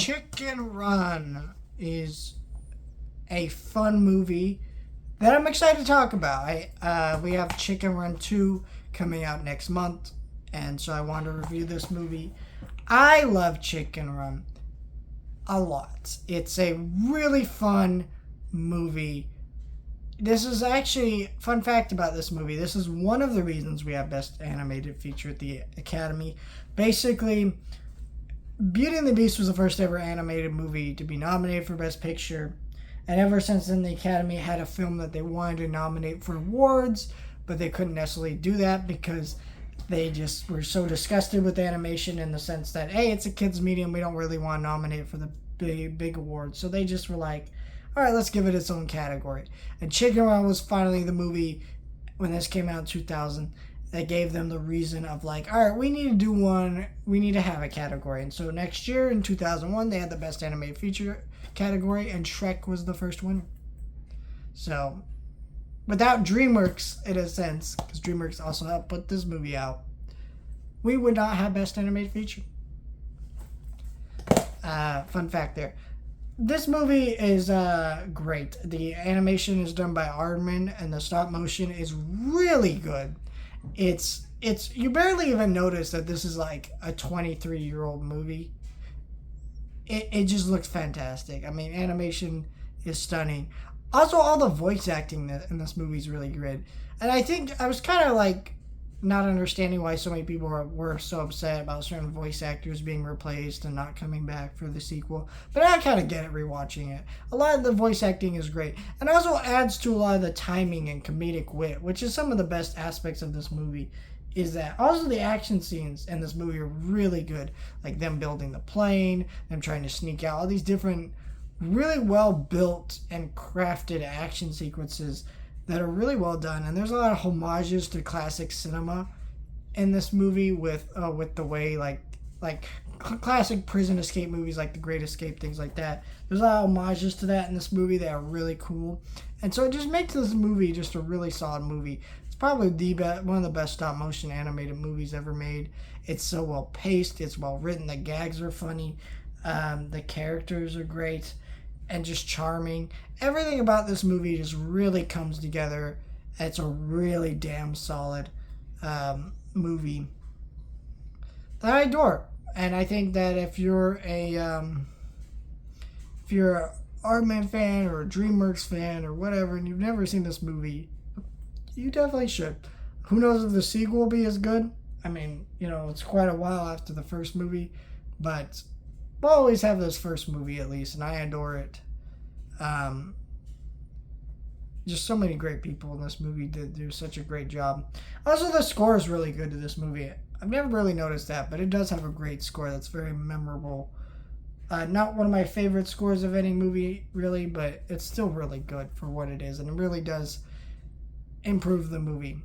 Chicken Run is a fun movie that I'm excited to talk about. We have Chicken Run 2 coming out next month, and so I wanted to review this movie. I love Chicken Run a lot. It's a really fun movie. This is actually, fun fact about this movie, this is one of the reasons we have Best Animated Feature at the Academy. Basically, Beauty and the Beast was the first ever animated movie to be nominated for Best Picture. And ever since then, the Academy had a film that they wanted to nominate for awards, but they couldn't necessarily do that because they just were so disgusted with animation in the sense that, hey, it's a kids' medium, we don't really want to nominate for the big awards. So they just were like, all right, let's give it its own category. And Chicken Run was finally the movie, when this came out in 2000, that gave them the reason of like, all right, we need to do one, we need to have a category. And so next year in 2001, they had the Best Animated Feature category, and Shrek was the first winner. So without DreamWorks, in a sense, because DreamWorks also helped put this movie out, we would not have Best Animated Feature. Fun fact there. This movie is great. The animation is done by Aardman, and the stop motion is really good. It's you barely even notice that this is like a 23-year-old movie. It just looks fantastic. I mean, animation is stunning. Also, all the voice acting in this movie is really good. And I think I was kind of like not understanding why so many people were so upset about certain voice actors being replaced and not coming back for the sequel. But I kind of get it rewatching it. A lot of the voice acting is great. And also adds to a lot of the timing and comedic wit, which is some of the best aspects of this movie. Is that also the action scenes in this movie are really good. Like them building the plane, them trying to sneak out, all these different really well built and crafted action sequences that are really well done. And there's a lot of homages to classic cinema in this movie with the way like classic prison escape movies like The Great Escape, things like that. There's a lot of homages to that in this movie that are really cool. And so it just makes this movie just a really solid movie. It's probably one of the best stop motion animated movies ever made. It's so well paced, it's well written, the gags are funny, the characters are great and just charming. Everything about this movie just really comes together. It's a really damn solid movie that I adore. And I think that if you're an Aardman fan or a DreamWorks fan or whatever, and you've never seen this movie, you definitely should. Who knows if the sequel will be as good? I mean, it's quite a while after the first movie, but we'll always have this first movie at least, and I adore it. Just so many great people in this movie did do such a great job. Also, the score is really good to this movie. I've never really noticed that, but it does have a great score that's very memorable. Not one of my favorite scores of any movie, really, but it's still really good for what it is, and it really does improve the movie.